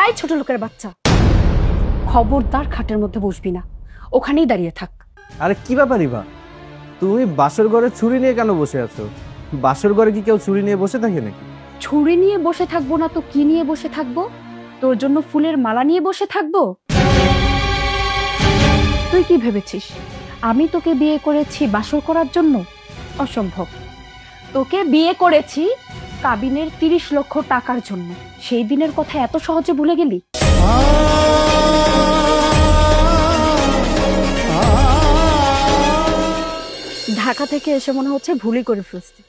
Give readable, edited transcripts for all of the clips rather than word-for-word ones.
এই ছোট লোকের বাচ্চা, খবরদার খাটের মধ্যে বসবি না, ওখানেই দাঁড়িয়ে থাক। আরে কি ব্যাপার ইভা, তুমি বাসর ঘরে ছুরি নিয়ে কেন বসে আছো? বাসর ঘরে কি কেউ ছুরি নিয়ে বসে থাকে নাকি? ছুরি নিয়ে বসে থাকবো না তো কি নিয়ে বসে থাকবো? তোর জন্য ফুলের মালা নিয়ে বসে থাকবো? তুই কি ভেবেছিস আমি তোকে বিয়ে করেছি বাসর করার জন্য? অসম্ভব। তোকে বিয়ে করেছি কাবিনের 30 লক্ষ টাকার জন্য। সেই দিনের কথা এত সহজে ভুলে গেলি? ঢাকা থেকে এসে মনে হচ্ছে ভুলই করে ফেলছি।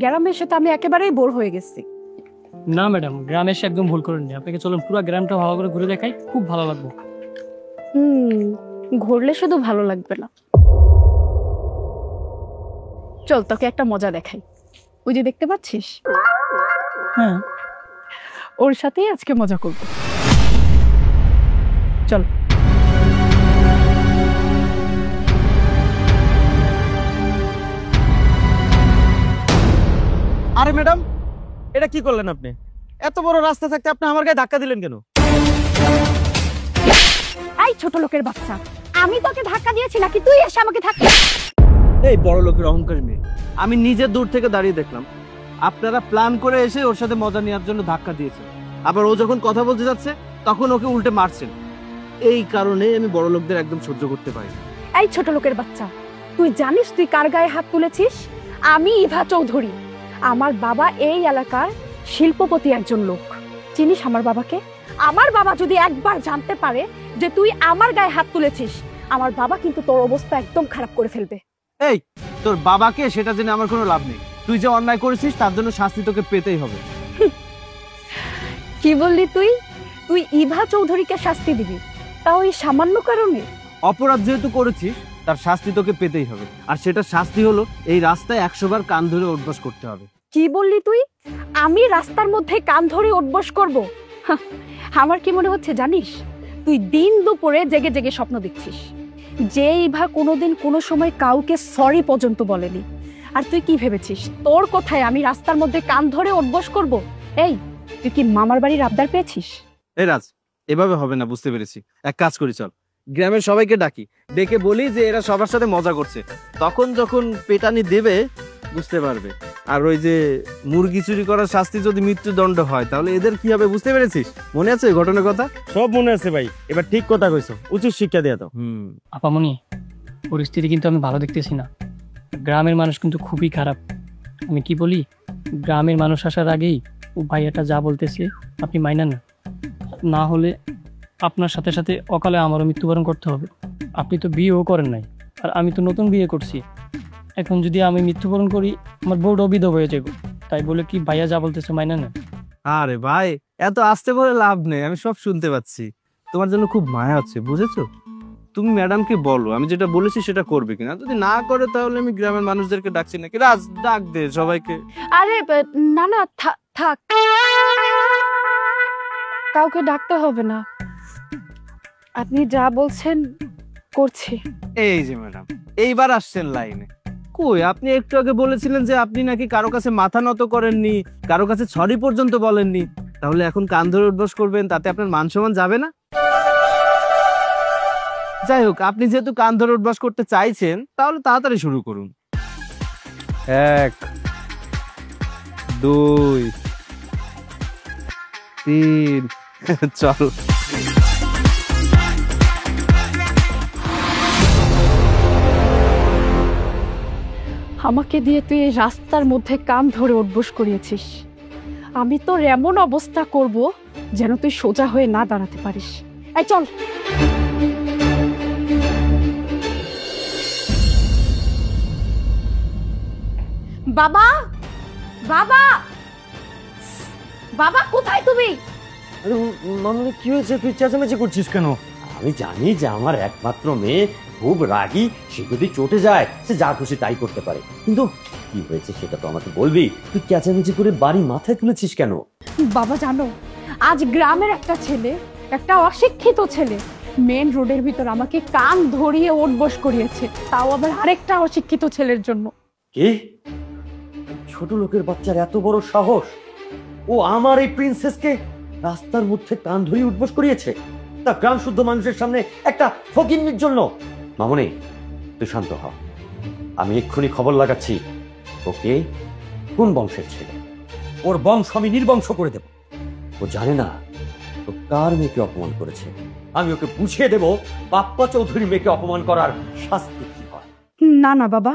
গ্রামে এসে তো আমি একেবারেই বোর হয়ে গেছি। না ম্যাডাম, গ্রামে এসে একদম ভুল করেননি। আপনাকে চলুন পুরো গ্রামটা ভালো করে ঘুরে দেখাই, খুব ভালো লাগবে। ঘুরলে শুধু ভালো লাগবে না, চল তোকে একটা মজা দেখাই। ওই যে দেখতে পাচ্ছিস, হ্যাঁ ওর সাথেই আজকে মজা করব। চল। আরে ম্যাডাম, এটা কি করলেন আপনি? এত বড় রাস্তা থাকতে আপনি আমার গায়ে ধাক্কা দিলেন কেন? এই ছোট লোকের বাচ্চা, আমি তোকে ধাক্কা দিয়েছি নাকি তুই এসে আমাকে ধাক্কা? এই বড় লোকের অহংকার মেয়ে, আমি নিজে দূর থেকে দাঁড়িয়ে দেখলাম আপনারা প্ল্যান করে এসে ওর সাথে মজা নেওয়ার জন্য ধাক্কা দিয়েছেন। আবার ও যখন কথা বলতে যাচ্ছে তখন ওকে উল্টে মারছেন। এই কারণে আমি বড় লোকদের একদম সহ্য করতে পারি না। এই ছোট লোকের বাচ্চা, তুই জানিস তুই কার গায়ে হাত তুলেছিস? আমি ইভা চৌধুরী। আমার বাবা এই এলাকার শিল্পপতি একজন লোক। চিনিস আমার বাবাকে? আমার বাবা যদি একবার জানতে পারে যে তুই আমার গায়ে হাত তুলেছিস, আমার বাবা কিন্তু তোর অবস্থা একদম খারাপ করে ফেলবে। এই তোর বাবাকে সেটা জেনে আমার কোনো লাভ নেই। তুই যে অন্যায় করেছিস তার জন্য শাস্তি তোকে পেতেই হবে। কি বললি তুই? তুই ইভা চৌধুরীকে শাস্তি দিবি, তাও এই সামান্য কারণে? অপরাধ যেহেতু করেছিস তার শাস্তি তোকে পেতেই হবে, আর সেটা শাস্তি হলো এই রাস্তায় 100 বার কান ধরে উঠবাস করতে হবে। কি বললি তুই? আমি রাস্তার মধ্যে কান ধরে উঠবস করব? আমার কি মনে হচ্ছে জানিস, তুই দিন দুপুরে জেগে জেগে স্বপ্ন দেখছিস যে ইভা কোনোদিন কোনো সময় কাউকে সরি পর্যন্ত বলেনি। আর তুই কি ভেবেছিস তোর কোথায় আমি রাস্তার মধ্যে কান ধরে উঠবস করব? এই তুই কি মামার বাড়ির আবদার পেয়েছিস? এই রাজ, এভাবে হবে না, বুঝতে পেরেছি। এক কাজ করি, চল গ্রামের সবাইকে ডাকি, ডেকে বলি যে এরা সবার সাথে মজা করছে। তখন যখন পেটানি দেবে বুঝতে পারবে। আর ওই যে মুরগি চুরি করার শাস্তি যদি মৃত্যুদণ্ড হয় তাহলে এদের কি হবে, বুঝতে পেরেছিস? মনে আছে ওই ঘটনার কথা? সব মনে আছে ভাই, এবার ঠিক কথা কইছো, উচিত শিক্ষা দিয়ে দাও। আপামনি, পরিস্থিতি কিন্তু আমি ভালো দেখতেছি না। গ্রামের মানুষ কিন্তু খুবই খারাপ। আমি কি বলি, গ্রামের মানুষ আসার আগেই ও ভাইয়াটা যা বলতেছে আপনি মাইনা না, না হলে আপনার সাথে সাথে অকালে আমারও মৃত্যুবরণ করতে হবে। আপনি তো বিয়েও করেন নাই, আর আমি তো নতুন বিয়ে করছি। এখন যদি আমি মৃত্যুবরণ করি আমার বউটাও বিধবা হয়ে যাবে। তাই বলে কি ভাইয়া যা বলতেছে মাইনা না? আরে ভাই, এত আসতে বলে লাভ নেই, আমি সব শুনতে পাচ্ছি। তোমার জন্য খুব মায়া হচ্ছে, বুঝেছো? তুমি ম্যাডামকে বলো আমি যেটা বলেছি সেটা করবে কিনা। যদি না করে তাহলে আমি গ্রামের মানুষদেরকে ডাকছি নাকি। রাজ, ডাক দে সবাইকে। আরে না না, থাক, কাউকে ডাকতে হবে না, আপনি যা বলছেন করছি। এই যে ম্যাডাম, এইবার আসছেন লাইনে। কই, আপনি একটু আগে বলেছিলেন যে আপনি নাকি কারো কাছে মাথা নত করেননি, কারো কাছে সরি পর্যন্ত বলেননি। তাহলে এখন কান ধরে উঠবস করবেন, তাতে আপনার মান সম্মান যাবে না? যাই হোক, আপনি যেহেতু কান ধরে উঠবস করতে চাইছেন তাহলে তাড়াতাড়ি শুরু করুন। 1 2 3 চল। আমাকে দিয়ে তুই এই রাস্তার মধ্যে কান ধরে উঠবস করিয়েছিস। আমি তোর এমন অবস্থা করব যেন তুই সোজা হয়ে না দাঁড়াতে পারিস। এই চল। বাবা, বাবা, বাবা, কোথায় তুমি? আরে মামনি, কি হয়েছে? তুই চেঁচামেচি করছিস কেন? আমি জানি যে আমার একমাত্র মেয়ে খুব রাগী, সে যদি চটে যায় সে যা খুশি তাই করতে পারে, কিন্তু কি হয়েছে সেটা তো আমাকে বলবি। তুই চেঁচামেচি করে বাড়ি মাথায় তুলেছিস কেন? বাবা জানো, আজ গ্রামের একটা ছেলে, একটা অশিক্ষিত ছেলে মেন রোডের ভিতর আমাকে কান ধরিয়ে উঠবস করিয়েছে, তাও আবার আরেকটা অশিক্ষিত ছেলের জন্য। কে? ছোট লোকের বাচ্চার এত বড় সাহস! ও আমার এই প্রিন্সেসকে রাস্তার মধ্যে কান ধরে উঠবস করিয়েছে, তা গ্রাম শুদ্ধ মানুষের সামনে একটা ফকিন্নির জন্য। মামনি, তুই শান্ত হ, আমি এক্ষুনি খবর লাগাচ্ছি ওকে কোন বংশের ছেলে। ওর বংশ আমি নির্বংশ করে দেব। ও জানে না ও কার মেয়েকে অপমান করেছে। আমি ওকে বুঝিয়ে দেব বাপ্পা চৌধুরী মেয়েকে অপমান করার শাস্তি কি হয়। না না বাবা,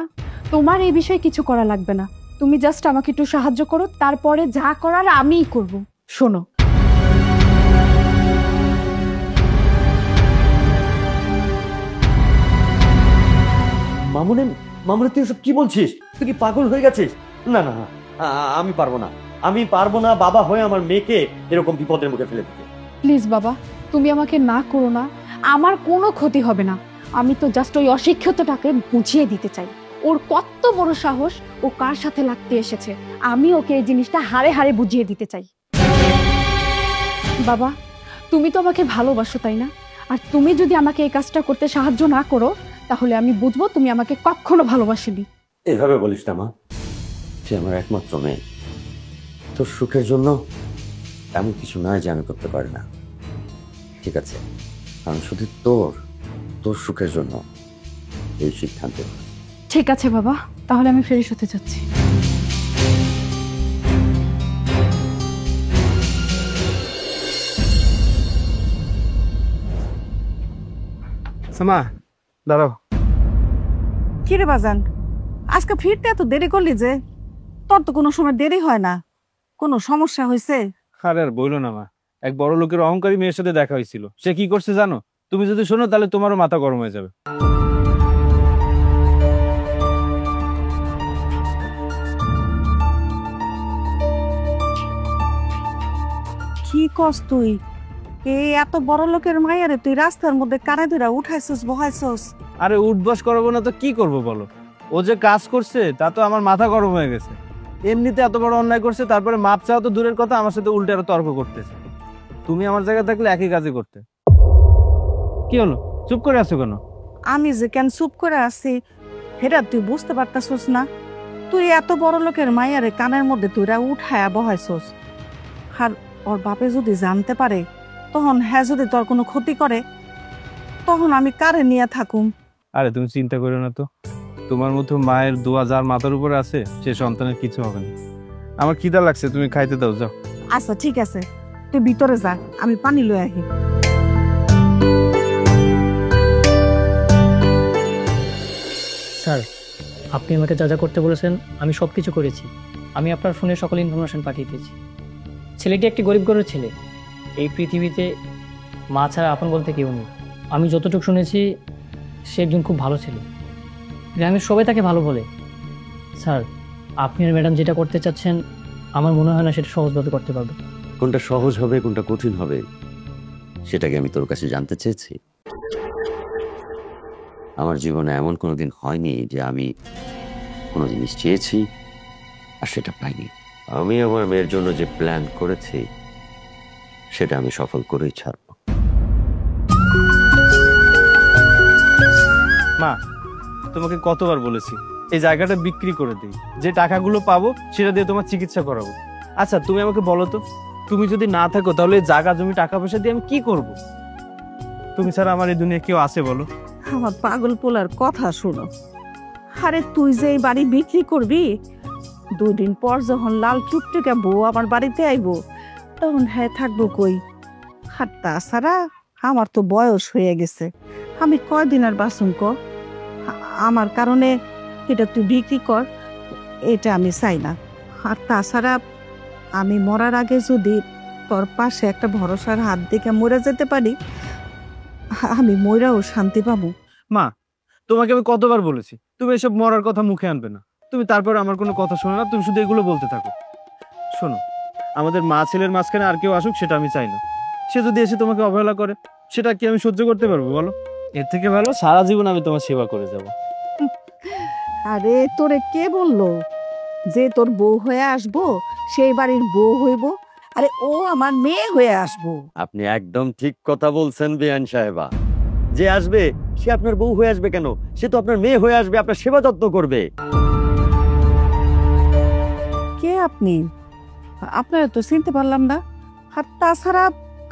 তোমার এই বিষয়ে কিছু করা লাগবে না। তুমি জাস্ট আমাকে একটু সাহায্য করো, তারপরে যা করার আমিই করব। শোনো, মামুনে, মামুনে তুই সব কি বলছিস? তুই কি পাগল হয়ে গেছিস? না না না, আমি পারবো না, আমি পারবো না বাবা হয়ে আমার মেয়েকে এরকম বিপদের মুখে ফেলে দিতে। প্লিজ বাবা, তুমি আমাকে না করো না, আমার কোনো ক্ষতি হবে না। আমি তো জাস্ট ওই অশিক্ষিতটাকে বুঝিয়ে দিতে চাই ওর কত বড় সাহস, ও কার সাথে লাগতে এসেছে। আমি ওকে এই জিনিসটা হাড়ে হাড়ে বুঝিয়ে দিতে চাই। বাবা, তুমি তো আমাকে ভালোবাসো, তাই না? আর তুমি যদি আমাকে এই কাজটা করতে সাহায্য না করো, তাহলে আমি বুঝবো তুমি আমাকে কখনো ভালোবাসিনি। এভাবে বলিস না মা, সে আমার একমাত্র মেয়ে। তোর সুখের জন্য এমন কিছু নয় যে আমি করতে পারি না। ঠিক আছে, আমি শুধু তোর সুখের জন্য এই সিদ্ধান্ত। ঠিক আছে বাবা, তাহলে আমি ফ্রেশ হতে যাচ্ছি। মা দাঁড়াও। কিরে বাজান, আজকে ফিরতে এত দেরি করলি যে? তোর তো কোনো সময় দেরি হয় না, কোনো সমস্যা হয়েছে? আরে আর বইলো না মা, এক বড় লোকের অহংকারী মেয়ের সাথে দেখা হয়েছিল। সে কি করছে জানো? তুমি যদি শোনো তাহলে তোমারও মাথা গরম হয়ে যাবে। কি কস তুই? এই এত বড় লোকের মাইয়ারে তুই রাস্তার মধ্যে কানে ধরে উঠাইছস বহাইছস? আরে উঠবস করবো না তো কি করব বলো? ও যে কাজ করছে তা তো আমার মাথা গরম হয়ে গেছে। এমনিতে এত বড় অন্যায় করছে, তারপরে মাপ চাওয়া তো দূরের কথা, আমার সাথে উল্টে আরো তর্ক করতেছে। তুমি আমার জায়গায় থাকলে একই কাজই করতে। কি হলো, চুপ করে আছো কেন? আমি যে কেন চুপ করে আছি সেটা তুই বুঝতে পারতাছস না? তুই এত বড় লোকের মাইয়ারে কানের মধ্যে তুইরা উঠায়া বহাইছস, আর ওর বাপে যদি জানতে পারে, তখন হ্যাঁ যদি তোর কোনো ক্ষতি করে, তখন আমি কারে নিয়ে থাকুম? আরে তুমি চিন্তা করো না তো, তোমার মতো মায়ের দোয়া যার মাথার উপরে আছে সে সন্তানের কিছু হবে না। আমার খিদা লাগছে, তুমি খাইতে দাও, যাও। আচ্ছা ঠিক আছে, তুই ভিতরে যা, আমি পানি লয়ে আহি। স্যার, আপনি আমাকে যা যা করতে বলেছেন আমি সব কিছু করেছি। আমি আপনার ফোনে সকল ইনফরমেশন পাঠিয়ে দিয়েছি। ছেলেটি একটি গরিব ঘরের ছেলে। এই পৃথিবীতে মা ছাড়া আপন বলতে কেউ নেই। আমি যতটুকু শুনেছি সে একজন খুব ভালো ছেলে, গ্রামের সবাই তাকে ভালো বলে। স্যার, আপনি আর ম্যাডাম যেটা করতে চাচ্ছেন আমার মনে হয় না সেটা সহজভাবে করতে পারবে। কোনটা সহজ হবে কোনটা কঠিন হবে সেটাকে আমি তোর কাছে জানতে চেয়েছি। আমার জীবনে এমন কোনোদিন হয়নি যে আমি কোনো জিনিস চেয়েছি আর সেটা পাইনি। আমি আমার মেয়ের জন্য যে প্ল্যান করেছি সেটা আমি সফল করেই ছাড়ব। মা, তোমাকে কতবার বলেছি এই জায়গাটা বিক্রি করে দিই, যে টাকাগুলো পাবো সেটা দিয়ে তোমার চিকিৎসা করাবো। আচ্ছা তুমি আমাকে বলো তো, তুমি যদি না থাকো তাহলে জায়গা জমি টাকা পয়সা দিয়ে আমি কি করব? তুমি ছাড়া আমার এই দুনিয়া কেউ আছে বলো? আমার পাগল পোলার কথা শুনো। আরে তুই যে এই বাড়ি বিক্রি করবি, 2 দিন পর যখন লাল টুকটুকে বউ আমার বাড়িতে আইবো, তখন হ্যাঁ থাকবো কই? আর তাছাড়া আমার তো বয়স হয়ে গেছে, আমি কয়দিন আর বাসুন ক? আমার কারণে এটা তুই বিক্রি কর, এটা আমি চাই না। আর তাছাড়া আমি মরার আগে যদি তোর পাশে একটা ভরসার হাত দেখে মরে যেতে পারি, আমি মইরাও শান্তি পাবো। মা, তোমাকে আমি কতবার বলেছি তুমি এসব মরার কথা মুখে আনবে না। তুমি তারপর আমার কোনো কথা শোনো না, তুমি শুধু এগুলো বলতে থাকো। শোনো, আমাদের মা ছেলের মাঝখানে আর কেউ আসুক সেটা আমি চাই না। সে যদি এসে তোমাকে অবহেলা করে সেটা কি আমি সহ্য করতে পারবো বলো? এর থেকে ভালো সারা জীবন আমি তোমার সেবা করে যাব। আরে তোরে কে বললো যে তোর বউ হয়ে আসবো, সেই বাড়ির বউ হইব? আরে ও আমার মেয়ে হয়ে আসবো। আপনি একদম ঠিক কথা বলছেন বেয়ান সাহেবা। যে আসবে সে আপনার বউ হয়ে আসবে কেন? সে তো আপনার মেয়ে হয়ে আসবে, আপনার সেবা যত্ন করবে। কে আপনি? আপনারা তো চিনতে পারলাম না। আর তাছাড়া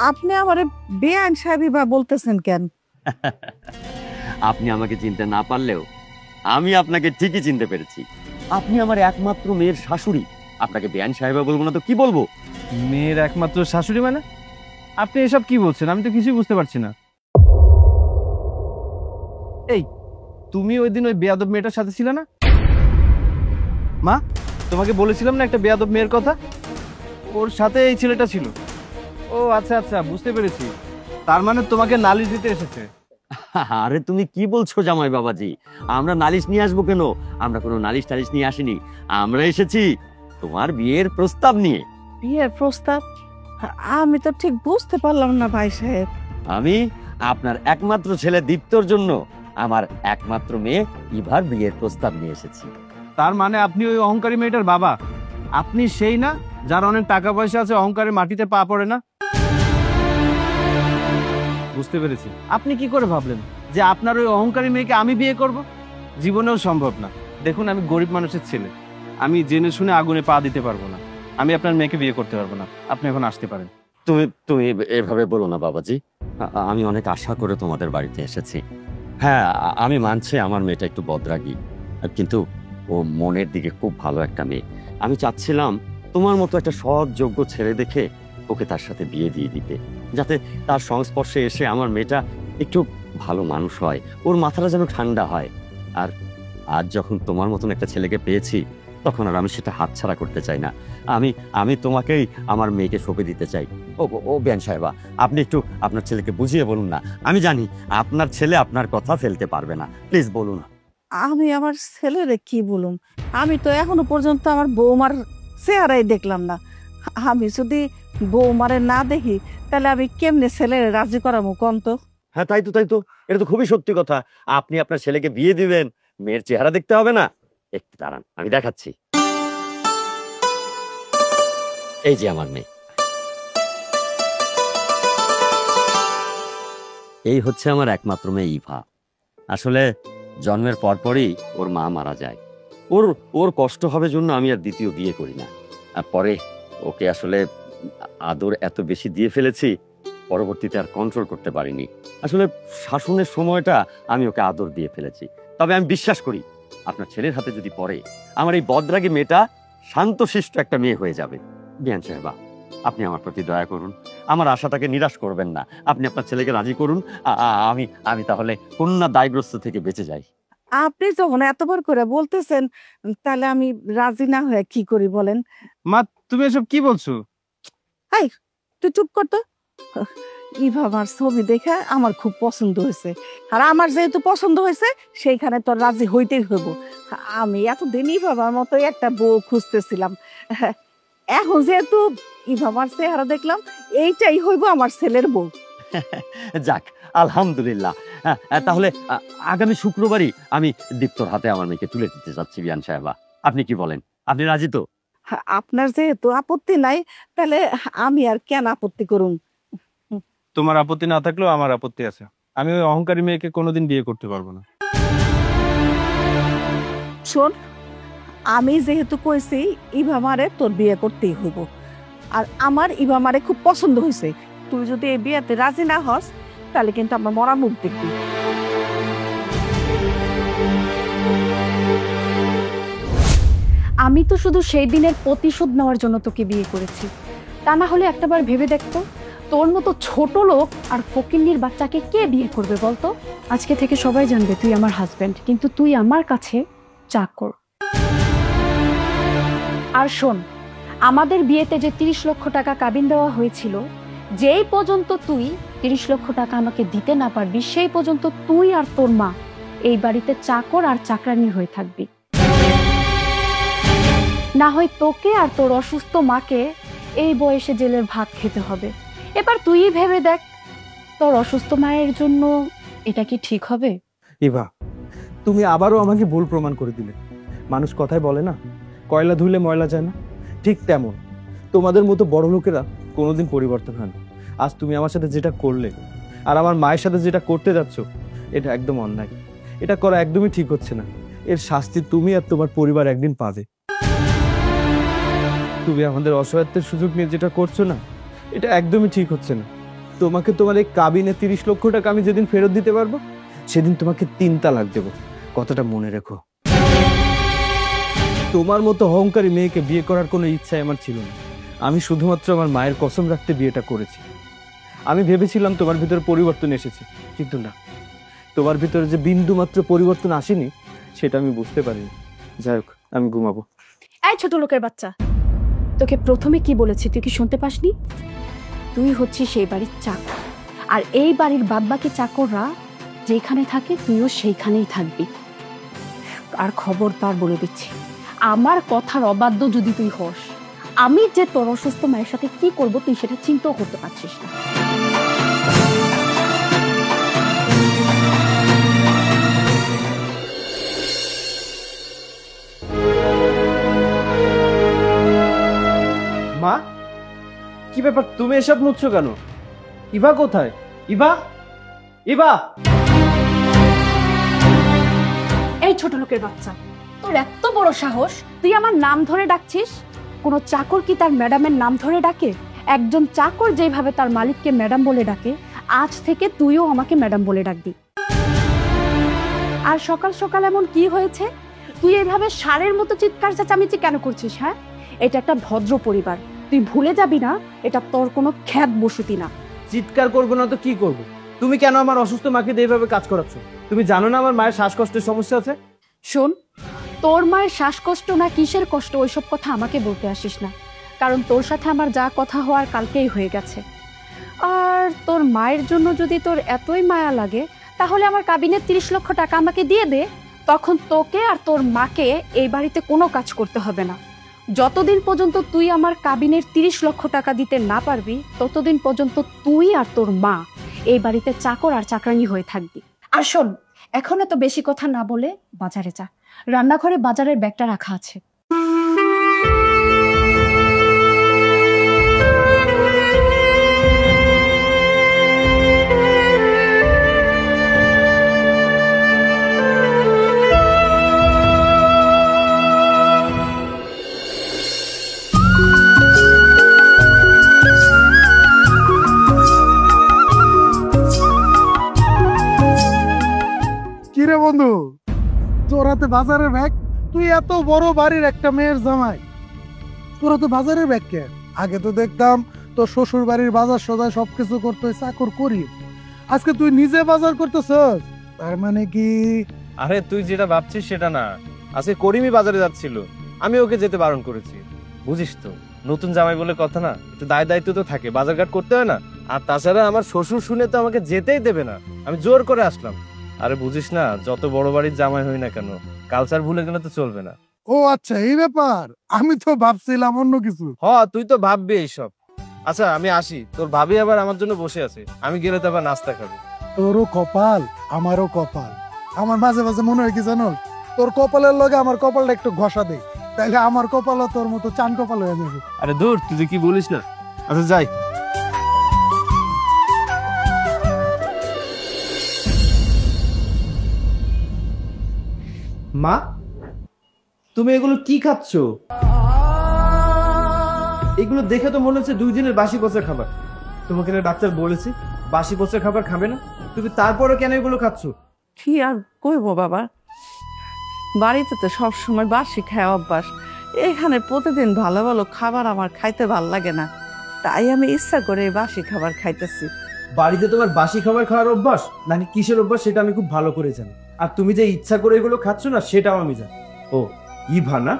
আপনি আমারে বেআইন সাহেবই বা বলতেছেন কেন? আপনি আমাকে চিনতে না পারলেও আমি আপনাকে ঠিকই চিনতে পেরেছি। আপনি আমার একমাত্র মেয়ের শাশুড়ি। আপনাকে বেআইন সাহেবা বলবো না তো কি বলবো? মেয়ের একমাত্র শাশুড়ি মানে? আপনি এসব কি বলছেন? আমি তো কিছুই বুঝতে পারছি না। এই, তুমি ওই দিন ওই বেয়াদব মেয়েটার সাথে ছিলে না? মা, তোমাকে বলেছিলাম না একটা বেয়াদব মেয়ের কথা? ওর সাথে এই ছেলেটা ছিল। ও আচ্ছা আচ্ছা, বুঝতে পেরেছি। তার মানে তোমাকে নালিশ দিতে এসেছে। আরে তুমি কি বলছো জামাই বাবাজি? আমরা নালিশ নিয়ে আসবো কেন? আমরা কোনো নালিশ টালিশ নিয়ে আসিনি। আমরা এসেছি তোমার বিয়ের প্রস্তাব নিয়ে। বিয়ের প্রস্তাব? আমি তো ঠিক বুঝতে পারলাম না ভাই সাহেব। আমি আপনার একমাত্র ছেলে দীপ্তর জন্য আমার একমাত্র মেয়ে ইভার বিয়ের প্রস্তাব নিয়ে এসেছি। তার মানে আপনি ওই অহংকারী মেয়েটার বাবা? আপনি সেই না যার অনেক টাকা পয়সা আছে, অহংকারে মাটিতে পা পড়ে না? বুঝতে পেরেছি। আপনি কি করে ভাবলেন যে আপনার ওই অহংকারী মেয়েকে আমি বিয়ে করব? জীবনেও সম্ভব না। দেখুন, আমি গরিব মানুষের ছেলে, আমি জেনে শুনে আগুনে পা দিতে পারবো না। আমি আপনার মেয়েকে বিয়ে করতে পারবো না। আপনি এখন আসতে পারেন। তুমি তুমি এভাবে বলো না বাবাজি। আমি অনেক আশা করে তোমাদের বাড়িতে এসেছি। হ্যাঁ, আমি মানছি আমার মেয়েটা একটু বদরাগী, কিন্তু ও মনের দিকে খুব ভালো একটা মেয়ে। আমি চাচ্ছিলাম তোমার মতো একটা সৎ যোগ্য ছেলে দেখে ওকে তার সাথে বিয়ে দিয়ে দিতে, যাতে তার সংস্পর্শে এসে আমার মেয়েটা একটু ভালো মানুষ হয়, ওর মাথাটা যেন ঠান্ডা হয়। আর আজ যখন তোমার মতন একটা ছেলেকে পেয়েছি, তখন আর আমি সেটা হাতছাড়া করতে চাই না। আমি তোমাকেই আমার মেয়েকে সঁপে দিতে চাই। ও বেআইন সাহেবা, আপনি একটু আপনার ছেলেকে বুঝিয়ে বলুন না। আমি জানি আপনার ছেলে আপনার কথা ফেলতে পারবে না, প্লিজ বলুন। আমি আমার ছেলেরে কি বলুম? আমি তো এখনো পর্যন্ত আমার বৌমার চেহারাই দেখলাম না। আমি যদি বৌমারে না দেখি, তাহলে আমি কেমনে ছেলেরে রাজি করাবো কোন তো? হ্যাঁ, তাই তো, এটা তো খুবই সত্যি কথা। আপনি আপনার ছেলেকে বিয়ে দিবেন, মেয়ের চেহারা দেখতে হবে না? একটু দাঁড়ান, আমি দেখাচ্ছি। এই যে আমার মেয়ে, এই হচ্ছে আমার একমাত্র মেয়ে ইভা। আসলে জন্মের পরপরই ওর মা মারা যায়। ওর কষ্ট হবে জন্য আমি আর দ্বিতীয় বিয়ে করি না। আর পরে ওকে আসলে আদর এত বেশি দিয়ে ফেলেছি, পরবর্তীতে আর কন্ট্রোল করতে পারিনি। আসলে শাসনের সময়টা আমি ওকে আদর দিয়ে ফেলেছি। তবে আমি বিশ্বাস করি আপনার ছেলের হাতে যদি পড়ে, আমার এই বদরাগী মেয়েটা শান্তশিষ্ট একটা মেয়ে হয়ে যাবে। বেআইন সাহেবা, আপনি আমার প্রতি দয়া করুন, আমার আশাটাকে নিরাশ করবেন না। আপনি আপনার ছেলেকে রাজি করুন। আমি তাহলে কন্যা দায়গ্রস্ত থেকে বেঁচে যাই। আপনি যখন এতবার করে বলতেছেন, তাহলে আমি রাজি না হয়ে কি করি বলেন? মা, তুমি এসব কি বলছো? তুই চুপ কর তো। ইভা আমার ছবি দেখে আমার খুব পছন্দ হয়েছে, আর আমার যেহেতু পছন্দ হয়েছে, সেইখানে তোর রাজি হইতেই হইব। আমি এতদিন ইভাবার মতো একটা বউ খুঁজতেছিলাম। এখন যেহেতু ইভাবার চেহারা দেখলাম, এইটাই হইব আমার ছেলের বউ। যাক, আলহামদুলিল্লাহ। তাহলে আগামী শুক্রবারই আমি দীপ্তর হাতে আমার মেয়েকে তুলে দিতে চাচ্ছি। বেআইন সাহেবা, আপনি কি বলেন? আপনি রাজি তো? আপনার যেহেতু আপত্তি নাই, তাহলে আমি আর কেন আপত্তি করুম? তোমার আপত্তি না থাকলেও আমার আপত্তি আছে। আমি ওই অহংকারী মেয়েকে কোনোদিন বিয়ে করতে পারবো না। শোন, আমি যেহেতু কইছি ইভা মারে তোর বিয়ে করতেই হইব, আর আমার ইভা মারে খুব পছন্দ হয়েছে। তুই যদি এই বিয়েতে রাজি না হস, তাহলে কিন্তু আমার মরা মুখ দেখবি। আমি তো শুধু সেই দিনের প্রতিশোধ নেওয়ার জন্য তোকে বিয়ে করেছি। তা না হলে একটাবার ভেবে দেখতো, তোর মতো ছোট লোক আর ফকিন্নির বাচ্চাকে কে বিয়ে করবে বলতো? আজকে থেকে সবাই জানবে তুই আমার হাজবেন্ড, কিন্তু তুই আমার কাছে চাকর। আর শোন, আমাদের বিয়েতে যে 30 লক্ষ টাকা কাবিন দেওয়া হয়েছিল, যেই পর্যন্ত তুই 30 লক্ষ টাকা আমাকে দিতে না পারবি, সেই পর্যন্ত তুই আর তোর মা এই বাড়িতে চাকর আর চাকরানি হয়ে থাকবি। না হয় তোকে আর তোর অসুস্থ মাকে এই বয়সে জেলের ভাত খেতে হবে। এবার তুই ভেবে দেখ, তোর অসুস্থ মায়ের জন্য এটা কি ঠিক হবে? ইভা, তুমি আবারও আমাকে ভুল প্রমাণ করে দিলে। মানুষ কথায় বলে না, কয়লা ধুলে ময়লা যায় না, ঠিক তেমন তোমাদের মতো বড় লোকেরা কোনোদিন পরিবর্তন হয় না। আজ তুমি আমার সাথে যেটা করলে আর আমার মায়ের সাথে যেটা করতে যাচ্ছ, এটা একদম অন্যায়। এটা করা একদমই ঠিক হচ্ছে না। এর শাস্তি তুমি আর তোমার পরিবার একদিন পাবে। তুমি আমাদের অসহায়ত্বের সুযোগ নিয়ে যেটা করছো না, এটা একদমই ঠিক হচ্ছে না। তোমাকে তোমার এই কাবিনে 30 লক্ষ টাকা আমি যেদিন ফেরত দিতে পারবো সেদিন তোমাকে 3 তালাক দেবো, কথাটা মনে রেখো। তোমার মতো অহংকারী মেয়েকে বিয়ে করার কোনো ইচ্ছাই আমার ছিল না। আমি শুধুমাত্র আমার মায়ের কসম রাখতে বিয়েটা করেছি। আমি ভেবেছিলাম তোমার ভিতরে পরিবর্তন এসেছে, কিন্তু না, তোমার ভিতরে যে বিন্দু মাত্র পরিবর্তন আসেনি সেটা আমি বুঝতে পারিনি। যাই হোক, আমি ঘুমাবো। এই ছোট লোকের বাচ্চা, তোকে প্রথমে কি বলেছি তুই কি শুনতে পাসনি? তুই হচ্ছিস সেই বাড়ির চাকর, আর এই বাড়ির বাদবাকি চাকররা যেখানে থাকে তুইও সেইখানেই থাকবি। আর খবরদার বলে দিচ্ছি, আমার কথার অবাধ্য যদি তুই হস, আমি যে তোর অসুস্থ মায়ের সাথে কি করব তুই সেটা চিন্তাও করতে পারছিস না। মা, কি ব্যাপার, তুমি এসব মুছছো কেন? ইভা কোথায়? ইভা, ইভা! এই ছোট লোকের বাচ্চা, তোর এত বড় সাহস, তুই আমার নাম ধরে ডাকছিস? কোনো চাকর কি তার ম্যাডামের নাম ধরে ডাকে? একজন চাকর যেভাবে তার মালিককে ম্যাডাম বলে ডাকে, আজ থেকে তুইও আমাকে ম্যাডাম বলে ডাকবি। আর সকাল সকাল এমন কি হয়েছে? তুই এইভাবে ষাঁড়ের মতো চিৎকার চেঁচামেচি কেন করছিস? হ্যাঁ, এটা একটা ভদ্র পরিবার, তুই ভুলে যাবি না এটা তোর কোনো খ্যাত বসতি না। চিৎকার করবো না তো কি করবো? তুমি কেন আমার অসুস্থ মাকে দিয়ে এইভাবে কাজ করাচ্ছ? তুমি জানো না আমার মায়ের শ্বাসকষ্টের সমস্যা আছে? শোন, তোর মায়ের শ্বাসকষ্ট না কিসের কষ্ট ওইসব কথা আমাকে বলতে আসিস না, কারণ তোর সাথে আমার যা কথা হওয়ার কালকেই হয়ে গেছে। আর তোর মায়ের জন্য যদি তোর এতই মায়া লাগে, তাহলে আমার কাবিনের 30 লক্ষ টাকা আমাকে দিয়ে দে, তখন তোকে আর তোর মাকে এই বাড়িতে কোনো কাজ করতে হবে না। যতদিন পর্যন্ত তুই আমার কাবিনের 30 লক্ষ টাকা দিতে না পারবি, ততদিন পর্যন্ত তুই আর তোর মা এই বাড়িতে চাকর আর চাকরানি হয়ে থাকবি। আর শোন, এখন এত বেশি কথা না বলে বাজারে যা, রান্নাঘরে বাজারের ব্যাগটা রাখা আছে। কিরে বন্ধু, তোর হাতে বাজারের ব্যাগ? তুই এত বড় বাড়ির একটা মেয়ের জামাই, তোর হাতে বাজারের ব্যাগ কে? আগে তো দেখতাম তোর শ্বশুর বাড়ির বাজার সদায় সবকিছু করতে চাকর করি, আজকে তুই নিজে বাজার করতেছস, তার মানে কি? আরে তুই যেটা ভাবছিস সেটা না, আজকে করিমই বাজারে যাচ্ছিল, আমি ওকে যেতে বারণ করেছি। বুঝিস তো, নতুন জামাই বলে কথা না, একটু দায়িত্ব তো থাকে, বাজারঘাট করতে হয় না। আর তাছাড়া আমার শ্বশুর শুনে তো আমাকে যেতেই দেবে না, আমি জোর করে আসলাম। আরে বুঝিস না, যত বড় বাড়ির জামাই হই না কেন, কালচার ভুলে গেলে তো চলবে না। ও আচ্ছা, এই ব্যাপার, আমি তো ভাবছিলাম অন্য কিছু। তুই তো ভাববি এইসব। আচ্ছা আমি আসি, তোর ভাবি আবার আমার জন্য বসে আছে, আমি গেলে তো আবার নাস্তা খাবি। তোরও কপাল আমারও কপাল। আমার মাঝে মাঝে মনে হয় কি জানো, তোর কপালের লগে আমার কপালটা একটু ঘষা দে, তাইলে আমার কপালও তোর মতো চান কপাল হয়ে যাবে। আরে দূর, তুই যে কি বলিস না। আচ্ছা যাই। মা, তুমি এগুলো কি খাচ্ছ? এগুলো দেখে তো মনে হচ্ছে 2 দিনের বাসি পচা খাবার। তোমাকে না ডাক্তার বলেছে বাসি পচা খাবার খাবে না, তুমি তারপরে কেন এগুলো খাচ্ছ? কি আর কইবো বাবা, বাড়িতে তো সবসময় বাসি খায় অভ্যাস, এখানে প্রতিদিন ভালো ভালো খাবার আমার খাইতে ভাল লাগে না, তাই আমি ইচ্ছা করে এই বাসি খাবার খাইতেছি। বাড়িতে তোমার বাসি খাবার খাওয়ার অভ্যাস নাকি কিসের অভ্যাস সেটা আমি খুব ভালো করে জানি, আর তুমি যে ইচ্ছা করে এগুলো খাচ্ছ না সেটাও আমি জানি। ও ইভা না?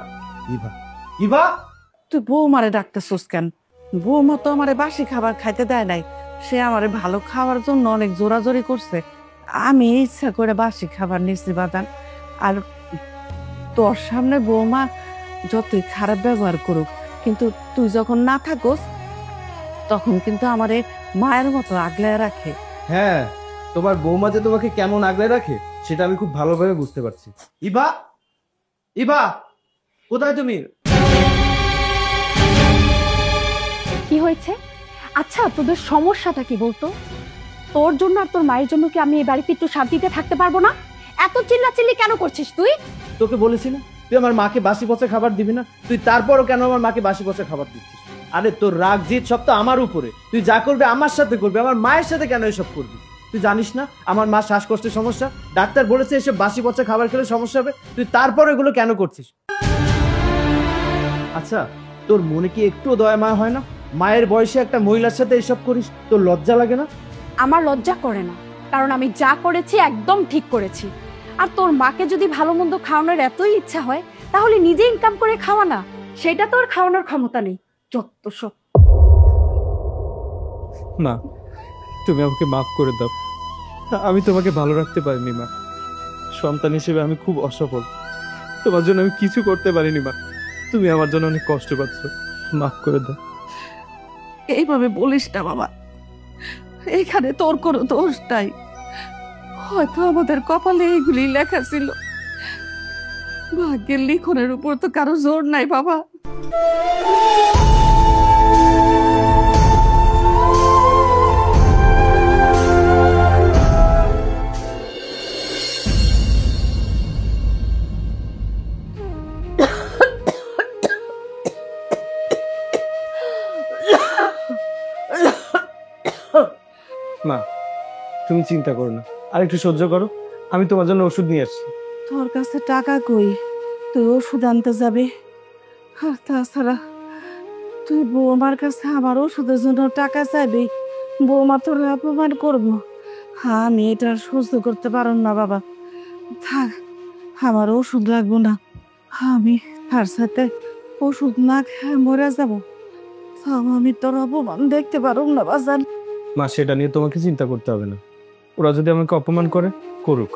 ইভা, ইভা! তুই বৌমারে ডাকতেছিস কেন? বৌমা তো আমারে বাসি খাবার খাইতে দেয় নাই, সে আমারে ভালো খাওয়ার জন্য অনেক জোরাজোরি করছে, আমি ইচ্ছা করে বাসি খাবার নিচ্ছি বাদান। আর তোর সামনে বৌমা যতই খারাপ ব্যবহার করুক, কিন্তু তুই যখন না থাকোস তখন কিন্তু আমারে মায়ের মতো আগলায় রাখে। হ্যাঁ, তোমার বৌমা যে তোমাকে কেমন আগলে রাখে সেটা আমি খুব ভালোভাবে বুঝতে পারছি। ইভা, ইভা কোথায় তুমি? কি হয়েছে? আচ্ছা তোদের সমস্যাটা কি বলতো? তোর জন্য আর তোর মায়ের জন্য কি আমি এই বাড়িতে একটু শান্তিতে থাকতে পারবো না? এত চিল্লাচিল্লি কেন করছিস তুই? তোকে বলেছি না তুই আমার মাকে বাসি পচা খাবার দিবি না, তুই তারপরও কেন আমার মাকে বাসি পচা খাবার দিচ্ছিস? আরে তোর রাগ জিত সব তো আমার উপরে, তুই যা করবি আমার সাথে করবি, আমার মায়ের সাথে কেন এসব করবি? তুই জানিস না আমার মা শ্বাসকষ্টের সমস্যা, ডাক্তার বলেছে এসব বাসি পচা খাবার খেলে সমস্যা হবে, তুই তারপর এগুলো কেন করছিস? আচ্ছা তোর মনে কি একটু দয়া মায়া হয় না? মায়ের বয়সে একটা মহিলার সাথে এসব করিস, তোর লজ্জা লাগে না? আমার লজ্জা করে না, কারণ আমি যা করেছি একদম ঠিক করেছি। আর তোর মাকে যদি ভালো মন্দ খাওয়ানোর এতই ইচ্ছা হয় তাহলে নিজে ইনকাম করে খাওয়া না, সেটা তোর খাওয়ানোর ক্ষমতা নেই। যত সব। মা তুমি আমাকে মাফ করে দাও, আমি তোমাকে ভালো রাখতে পারিনি মা। সন্তান হিসেবে আমি খুব অসফল, তোমার জন্য আমি কিছু করতে পারিনি মা। তুমি আমার জন্য অনেক কষ্ট পাচ্ছ, মাফ করে দাও। এইভাবে বলিস না বাবা, এখানে তোর কোনো দোষ নাই। হয়তো আমাদের কপালে এইগুলি লেখা ছিল, ভাগ্যের লিখনের উপর তো কারো জোর নাই বাবা। মা তুমি চিন্তা করো না, আর একটু সহ্য করো, আমি তোমার জন্য ওষুধ নিয়ে আসছি। তোর কাছে টাকা কই, তুই ওষুধ আনতে যাবে? আর তাছাড়া তুই বৌমার কাছে আমার ওষুধের জন্য টাকা চাইবি, বৌমা তোর অপমান করবো। আমি এটা আর সহ্য করতে পারো না বাবা। থাক, আমার ওষুধ লাগবো না, আমি তার সাথে ওষুধ না খেয়ে মরে যাবো। তাও আমি তোর অপমান দেখতে পারো না বাজান। মা সেটা নিয়ে তোমাকে চিন্তা করতে হবে না, ওরা যদি আমাকে অপমান করে করুক,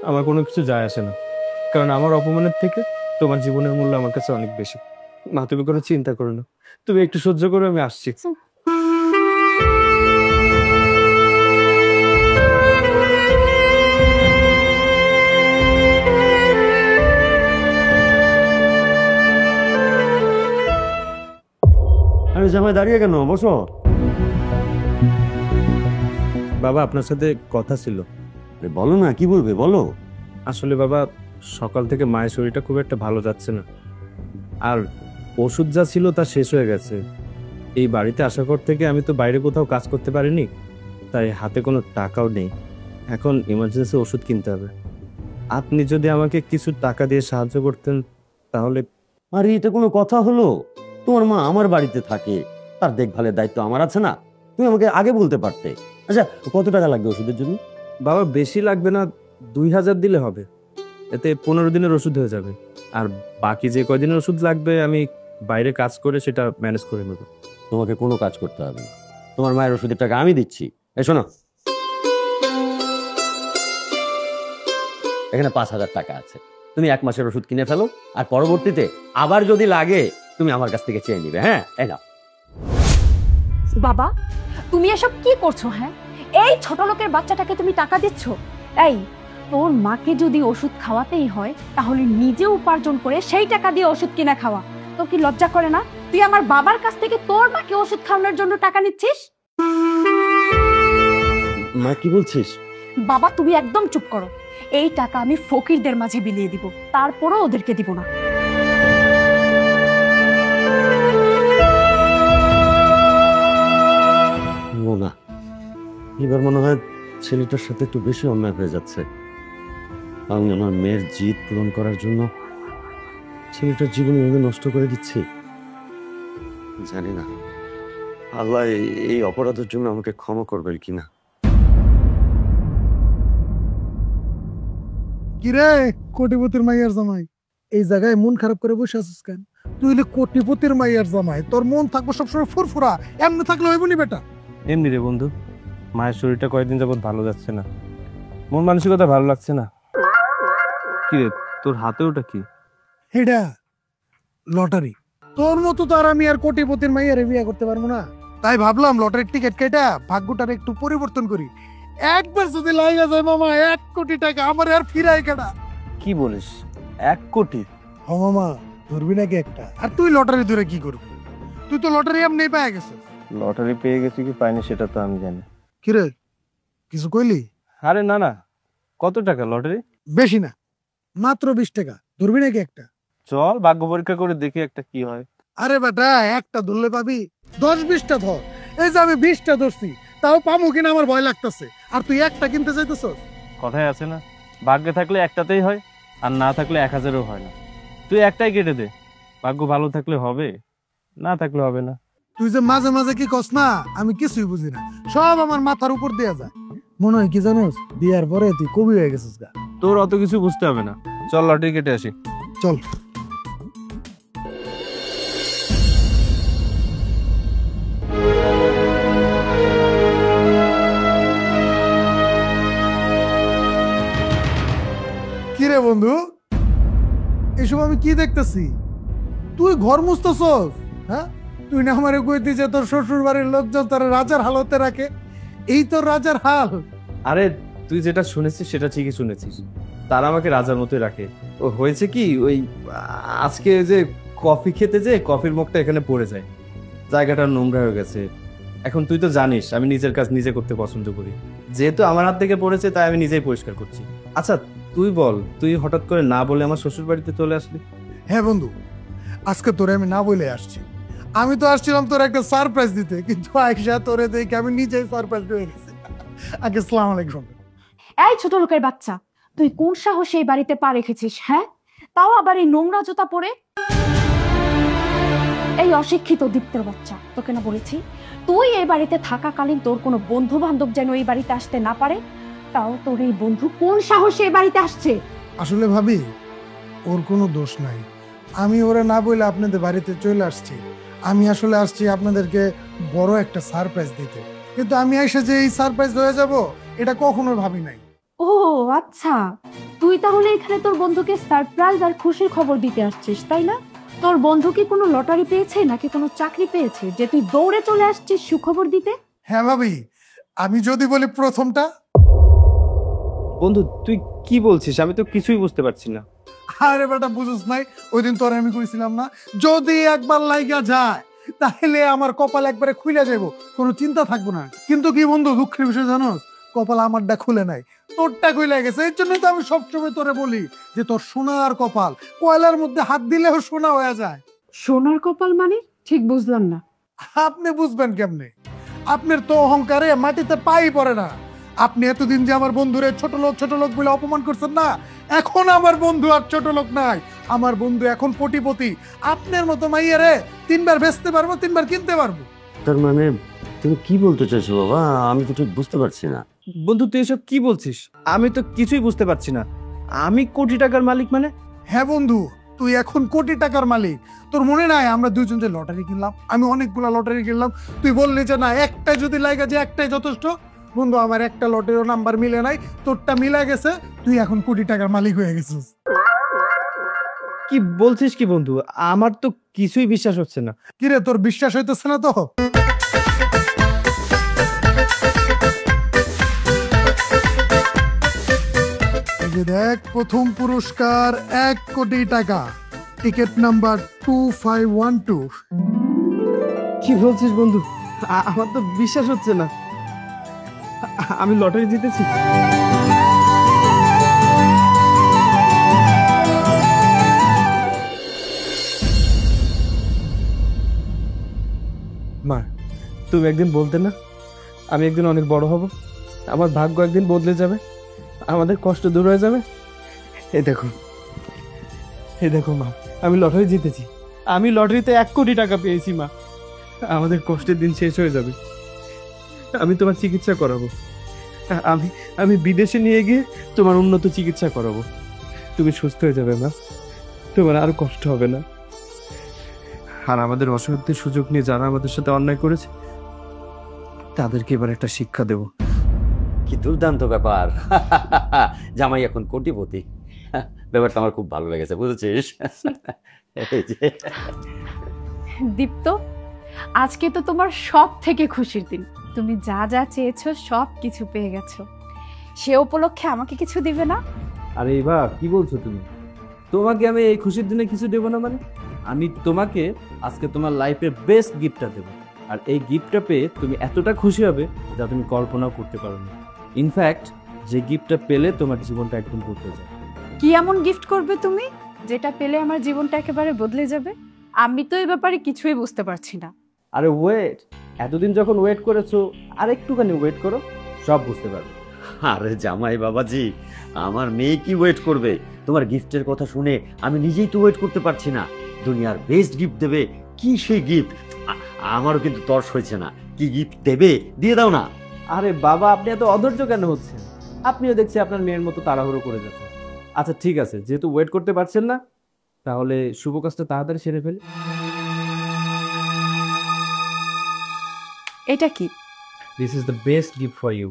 আমার কোনো কিছু যায় আসে না, কারণ আমার অপমানের থেকে তোমার জীবনের মূল্য আমার কাছে অনেক বেশি। মা তুমি কোনো চিন্তা করো না, তুমি একটু সহ্য করো, আমি আসছি। আরে জামাই দাঁড়িয়ে কেন, বসো। বাবা আপনার সাথে কথা ছিল। বলো না, কি বলবে বলো। আসলে বাবা সকাল থেকে মায়ের শরীরটা খুব একটা ভালো যাচ্ছে না, আর ওষুধ যা ছিল তা শেষ হয়ে গেছে। এই বাড়িতে আসার পর থেকে আমি তো বাইরে কোথাও কাজ করতে পারিনি, তাই হাতে কোনো টাকাও নেই। এখন ইমার্জেন্সি ওষুধ কিনতে হবে। আপনি যদি আমাকে কিছু টাকা দিয়ে সাহায্য করতেন তাহলে। আরে এটা কোনো কথা হলো? তোমার মা আমার বাড়িতে থাকে, তার দেখভালের দায়িত্ব আমার আছে না? তুমি আমাকে আগে বলতে পারতে। আচ্ছা কত টাকা লাগবে ওষুধের জন্য? বাবা বেশি লাগবে না, 2000 দিলে হবে, এতে 15 দিনের ওষুধ হয়ে যাবে। আর বাকি যে কয়দিনের ওষুধ লাগবে আমি বাইরে কাজ করে সেটা ম্যানেজ করে নেব। তোমাকে কোনো কাজ করতে হবে না, তোমার মায়ের ওষুধের টাকা আমি দিচ্ছি। এই শোনো, এখানে 5000 টাকা আছে, তুমি 1 মাসের ওষুধ কিনে ফেলো, আর পরবর্তীতে আবার যদি লাগে তুমি আমার কাছ থেকে চেয়ে নিবে। হ্যাঁ এই নাও। বাবা তুমি এসব কি করছো? হ্যাঁ, এই ছোট লোকের বাচ্চাটাকে তুমি টাকা দিচ্ছ? এই তোর মাকে যদি ওষুধ খাওয়াতেই হয় তাহলে নিজে উপার্জন করে সেই টাকা দিয়ে ওষুধ কিনে খাওয়া। তোর কি লজ্জা করে না? তুই আমার বাবার কাছ থেকে তোর মাকে ওষুধ খাওয়ানোর জন্য টাকা নিচ্ছিস। মা কি বলছিস? বাবা তুমি একদম চুপ করো। এই টাকা আমি ফকিরদের মাঝে বিলিয়ে দিব, তারপরও ওদেরকে দিব না। না, এবার মনে হয় ছেলেটার সাথে একটু বেশি অন্যায় হয়ে যাচ্ছে। আমি আমার মেয়ের জিদ পূরণ করার জন্য ছেলেটার জীবন এভাবে নষ্ট করে দিচ্ছি। জানি না আল্লাহ এই অপরাধের জন্য আমাকে ক্ষমা করবেন কিনা। কিরে কোটিপতির মাইয়ার জামাই, এই জায়গায় মন খারাপ করে বসে আছিস কেন? তুই হলে কোটিপতির মাইয়ার জামাই, তোর মন থাকবো সবসময় ফুরফুরা, এমনি থাকলে হইব নি বেটা? এমনি রে বন্ধু, মায়ের শরীরটা কয়েকদিন যাবত ভালো যাচ্ছে না, মন মানসিকতা ভালো লাগছে না। কি রে তোর হাতে ওটা কি? এটা লটারি। তোর মতো তো আর আমি আর কোটিপতির মাইয়ারে বিয়ে করতে পারবো না, তাই ভাবলাম লটারির টিকিট কেটে ভাগ্যটার একটু পরিবর্তন করি। একবার যদি লাগা যায় মামা 1 কোটি টাকা, আমার আর ফিরাই কেডা? কি বলিস 1 কোটি? হ মামা, ধরবি নাকি একটা? আর তুই লটারি ধরে কি করবি? তুই তো লটারি এমনি পেয়ে গেছিস। লটারি পেয়ে গেছি কি পাইনি সেটা তো আমি জানি। কিরে কিছু কইলি? আরে না না, কত টাকা লটারি? বেশি না, মাত্র 20 টাকা। ধরবি নাকি একটা? চল ভাগ্য পরীক্ষা করে দেখি একটা কি হয়। আরে বেটা একটা ধরলে পাবি 10-20টা ধর। এই যে আমি 20টা ধরছি, তাও পামু কিনা আমার ভয় লাগতেছে। আর তুই একটা কিনতে চাইতেছস? কথায় আছে না, ভাগ্যে থাকলে একটাতেই হয়, আর না থাকলে 1000ও হয় না। তুই একটাই কেটে দে, ভাগ্য ভালো থাকলে হবে, না থাকলে হবে না। তুই যে মাঝে মাঝে কি কস না, আমি কিছুই বুঝি না, সব আমার মাথার উপর দেয়া যায়। মনে হয় কি জানোস, বিয়ার পরে তুই কবি হয়ে গেছিস গা। তোর অত কিছু বুঝতে হবে না, চল লটারি কেটে আসি। চল। কিরে বন্ধু, এসব আমি কি দেখতেছি? তুই ঘর মুছতেছস? হ্যাঁ, তুই না আমারে কইতি যে তোর শ্বশুর বাড়ির লোকজন তোর রাজার হালতে রাখে। এই তো রাজার হাল। আরে তুই যেটা শুনেছিস সেটা ঠিকই শুনেছিস, তারা আমাকে রাজার মতোই রাখে। ও হয়েছে কি, ওই আজকে যে কফি খেতে যে কফির মুখটা এখানে পড়ে যায়, জায়গাটা নোংরা হয়ে গেছে। এখন তুই তো জানিস আমি নিজের কাজ নিজে করতে পছন্দ করি, যেহেতু আমার হাত থেকে পড়েছে তাই আমি নিজেই পরিষ্কার করছি। আচ্ছা তুই বল, তুই হঠাৎ করে না বলে আমার শ্বশুর বাড়িতে চলে আসলি? হ্যাঁ বন্ধু, আজকে তোরে আমি না বলে আসছি। আমি তো আসছিলাম তোর একটা সারপ্রাইজ দিতে, কিন্তু আয়শা তোরে দেখে আমি নিজেই সারপ্রাইজ হয়ে গেছি। আগে আসসালামু আলাইকুম। এই ছোট লোকের বাচ্চা, তুই কোন সাহসে এই বাড়িতে পা রেখেছিস? হ্যাঁ, তাও আবার এই নোংরা জুতা পরে। এই অশিক্ষিত দীপ্তের বাচ্চা, তোকে না বলেছি তুই এই বাড়িতে থাকাকালীন তোর কোনো বন্ধু বান্ধব যেন এই বাড়িতে আসতে না পারে? তাও তোর এই বন্ধু কোন সাহসে এই বাড়িতে আসছে? আসলে ভাবি, ওর কোনো দোষ নাই। আমি ওরা না বলে আপনাদের বাড়িতে চলে আসছি। আমি আসলে আসছি আপনাদেরকে বড় একটা সারপ্রাইজ দিতে, কিন্তু আমি এসে যে এই সারপ্রাইজ হয়ে যাব এটা কখনো ভাবি নাই। ও আচ্ছা, তুই তাহলে এখানে তোর বন্ধুকে সারপ্রাইজ আর খুশির খবর দিতে আসছিস, তাই না? তোর বন্ধু কি কোনো লটারি পেয়েছে নাকি কোনো চাকরি পেয়েছে যে তুই দৌড়ে চলে আসছিস সুখবর দিতে? হ্যাঁ ভাবি, আমি যদি বলি প্রথমটা। বন্ধু তুই কি বলছিস, আমি তো কিছুই বুঝতে পারছি না। আরে বেটা বুঝছ নাই, ওই দিন তোরে আমি কইছিলাম না, যদি একবার লাইগা যায় তাহলে আমার কপাল একবারে খুলে যাইব, কোনো চিন্তা থাকবো না। কিন্তু কি বন্ধু, দুঃখের বিষয় জানোস, কপাল আমারটা খুলে নাই, তোরটা খুলে গেছে। এই জন্যই তো আমি সবসময় তোরে বলি যে তোর সোনার কপাল, কয়লার মধ্যে হাত দিলেও সোনা হয়ে যায়। সোনার কপাল মানে ঠিক বুঝলাম না। আপনি বুঝবেন কেমনে? আপনার তো অহংকারে মাটিতে পাই পড়ে না। আপনি এতদিন যে আমার বন্ধুরে ছোট লোক বলে অপমান করছেন না, এখন আমার বন্ধু আর ছোট লোক নাই, আমার বন্ধু এখন কোটিপতি। আপনার মতো মাইয়ারে 3বার বেচতে পারবো, 3বার কিনতে পারবো। তার মানে তুমি কি বলতে চাইছো বাবা? আমি তো ঠিক বুঝতে পারছি না। বন্ধু তুই এসব কি বলছিস? আমি তো কিছুই বুঝতে পারছি না। আমি কোটি টাকার মালিক মানে? হ্যাঁ বন্ধু, তুই এখন কোটি টাকার মালিক। তোর মনে নাই আমরা দুইজন যে লটারি কিনলাম? আমি অনেকগুলা লটারি কিনলাম, তুই বললি যে না একটা যদি লাগা যে একটাই যথেষ্ট। বন্ধু আমার একটা লটারির নাম্বার মিলে নাই, তোরটা মিলে গেছে, তুই এখন কোটি টাকার মালিক হয়ে গেছিস। কি বলছিস কি বন্ধু? আমার তো কিছুই বিশ্বাস হচ্ছে না। কিরে তোর বিশ্বাস হইতেছে না তো? দেখ, প্রথম পুরস্কার 1 কোটি টাকা, টিকিট নাম্বার 2512। কি বলছিস বন্ধু? আমার তো বিশ্বাস হচ্ছে না। আমি লটারি জিতেছি। মা, তুমি একদিন বলতে না আমি একদিন অনেক বড় হব, আমার ভাগ্য একদিন বদলে যাবে, আমাদের কষ্ট দূর হয়ে যাবে। এই দেখো মা, আমি লটারি জিতেছি। আমি লটারিতে 1 কোটি টাকা পেয়েছি মা। আমাদের কষ্টের দিন শেষ হয়ে যাবে। আমি তোমার চিকিৎসা করাবো। আমি বিদেশে নিয়ে গিয়ে তোমার উন্নত চিকিৎসা করাবো। তুমি সুস্থ হয়ে যাবে মা, তোমার আর কষ্ট হবে না। আর আমাদের অসহায়ত্বের সুযোগ নিয়ে যারা আমাদের সাথে অন্যায় করেছে তাদেরকে এবার একটা শিক্ষা দেব। কি দুর্দান্ত ব্যাপার! জামাই এখন কোটিপতি, ব্যাপারটা আমার খুব ভালো লেগেছে, বুঝেছিস? দীপ্ত, আজকে তো তোমার সব থেকে খুশির দিন। তুমি যা যা চেয়েছো সব কিছু পেয়ে গেছো। সে উপলক্ষে আমাকে কিছু দিবে না? আরে এবার কি বলছো তুমি? তোমাকে আমি এই খুশির দিনে কিছু দেবো না মানে? আমি তোমাকে আজকে তোমার লাইফের বেস্ট গিফটটা দেবো, আর এই গিফটটা পেয়ে তুমি এতটা খুশি হবে যা তুমি কল্পনাও করতে পারো না। ইনফ্যাক্ট যে গিফটটা পেলে তোমার জীবনটা একদম বদলে যাবে। কি এমন গিফট করবে তুমি যেটা পেলে আমার জীবনটা একেবারে বদলে যাবে? আমি তো এই ব্যাপারে কিছুই বুঝতে পারছি না। আরে ওয়েট, এতদিন যখন ওয়েট করেছো আর একটুখানি ওয়েট করো, সব বুঝতে পারবে। আরে জামাই বাবাজি, আমার মেয়ে কি ওয়েট করবে? তোমার গিফটের কথা শুনে আমি নিজেই তো ওয়েট করতে পারছি না। দুনিয়ার বেস্ট গিফট দেবে, কি সেই গিফট? আমারও কিন্তু তর্স হয়েছে না, কি গিফট দেবে দিয়ে দাও না। আরে বাবা, আপনি এত অধৈর্য কেন হচ্ছেন? আপনিও দেখছি আপনার মেয়ের মতো তাড়াহুড়ো করে যাচ্ছেন। আচ্ছা ঠিক আছে, যেহেতু ওয়েট করতে পারছেন না, তাহলে শুভ কাজটা তাড়াতাড়ি সেরে ফেলি। এটা কি? This is the best gift for you.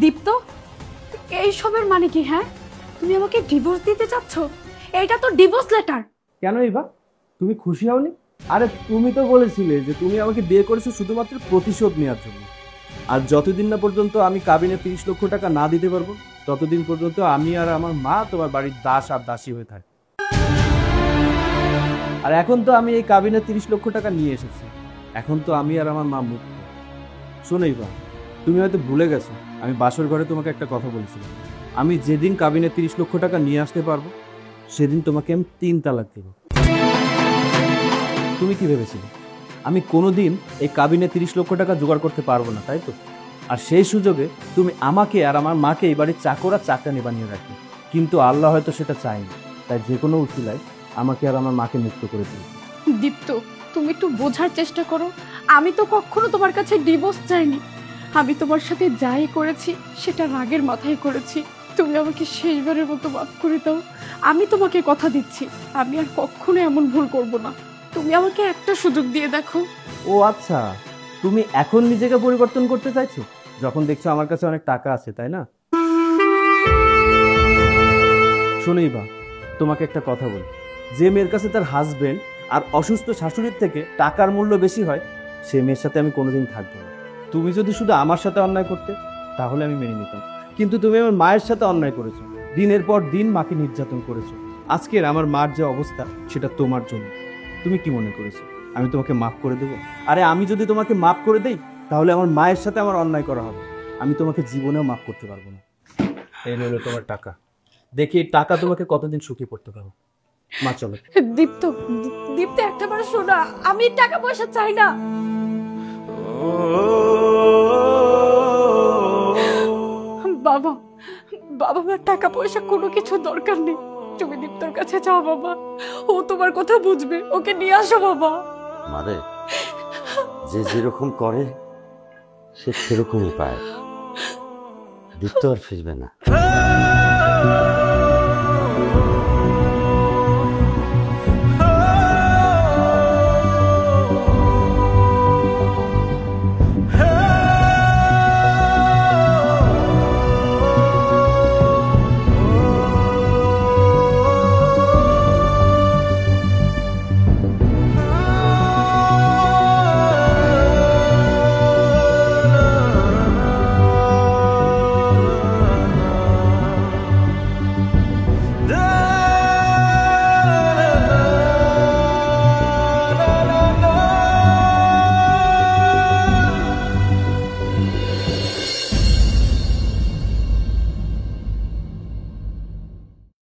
Dipto, এইসবের মানে কি? হ্যাঁ, তুমি আমাকে ডিভোর্স দিতে চাচ্ছ? এটা তো ডিভোর্স লেটার। কেন ইভা, তুমি খুশি হওনি? আরে তুমি তো বলেছিলে যে তুমি আমাকে বিয়ে করেছো শুধুমাত্র প্রতিশোধ নেওয়ার জন্য। আর যতদিন না পর্যন্ত আমি কাবিনে 30 লক্ষ টাকা না দিতে পারবো, ততদিন পর্যন্ত আমি আর আমার মা তোমার বাড়ির দাস আর দাসী হয়ে থাকি। আর এখন তো আমি এই কাবিনে 30 লক্ষ টাকা নিয়ে এসেছি, এখন তো আমি আর আমার মা মুক্ত। শোনো ইভা, তুমি হয়তো ভুলে গেছো আমি বাসর ঘরে তোমাকে একটা কথা বলেছিলাম। আমি যেদিন কাবিনে 30 লক্ষ টাকা নিয়ে আসতে পারবো, সেদিন তোমাকে আমি 3 তালাক দেব। তুমি কি ভেবেছিলে আমি কোনোদিন এই কাবিনে 30 লক্ষ টাকা জোগাড় করতে পারবো না, তাই তো? আর সেই সুযোগে তুমি আমাকে আর আমার মাকে এই বাড়ির চাকর আর চাকরানি বানিয়ে রাখবে। কিন্তু আল্লাহ হয়তো সেটা চায়নি, তাই যে কোনো উসিলায় আমাকে আর আমার মাকে মুক্ত করে দিয়েছে। দীপ্ত, তুমি একটু বোঝার চেষ্টা করো। আমি তো কখনো তোমার কাছে ডিভোর্স চাইনি। আমি তোমার সাথে যাই করেছি সেটা রাগের মাথায় করেছি। তুমি আমাকে শেষবারের মতো মাফ করে দাও। আমি তোমাকে কথা দিচ্ছি, আমি আর কখনো এমন ভুল করব না। তুমি আমাকে একটা সুযোগ দিয়ে দেখো। ও আচ্ছা, তুমি এখন নিজেকে পরিবর্তন করতে চাইছো যখন দেখছো আমার কাছে অনেক টাকা আছে, তাই না? শোনোই বা, তোমাকে একটা কথা বলি, যে মেয়ের কাছে তার হাজবেন্ড আর অসুস্থ শাশুড়ির থেকে টাকার মূল্য বেশি হয়, সে মেয়ের সাথে আমি কোনোদিন থাকবো না। তুমি যদি শুধু আমার সাথে অন্যায় করতে, তাহলে আমি মেনে নিতাম। কিন্তু তুমি আমার মায়ের সাথে অন্যায় করেছো, দিনের পর দিন মাকে নির্যাতন করেছো। আজকের আমার মার যে অবস্থা, সেটা তোমার জন্য। তুমি কি মনে করেছো আমি তোমাকে মাফ করে দেবো? আরে আমি যদি তোমাকে মাফ করে দেই, তাহলে আমার মায়ের সাথে আমার অন্যায় করা হবে। আমি তোমাকে জীবনেও মাফ করতে পারবো না। এই হলো তোমার টাকা, দেখি এই টাকা তোমাকে কতদিন সুখী করতে পারো। মা চলো। দীপ্ত, দীপ্ত একটাবার শোনা, আমি টাকা পয়সা চাই না। বাবা, বাবা, আমার টাকা পয়সা কোনো কিছু দরকার নেই। তুমি দীপ্তর কাছে যাও বাবা, ও তোমার কথা বুঝবে। ওকে নিয়ে আসো বাবা। মারে, যে যেরকম করে সে সেরকমই পায়। দীপ্ত আর ফিরবে না।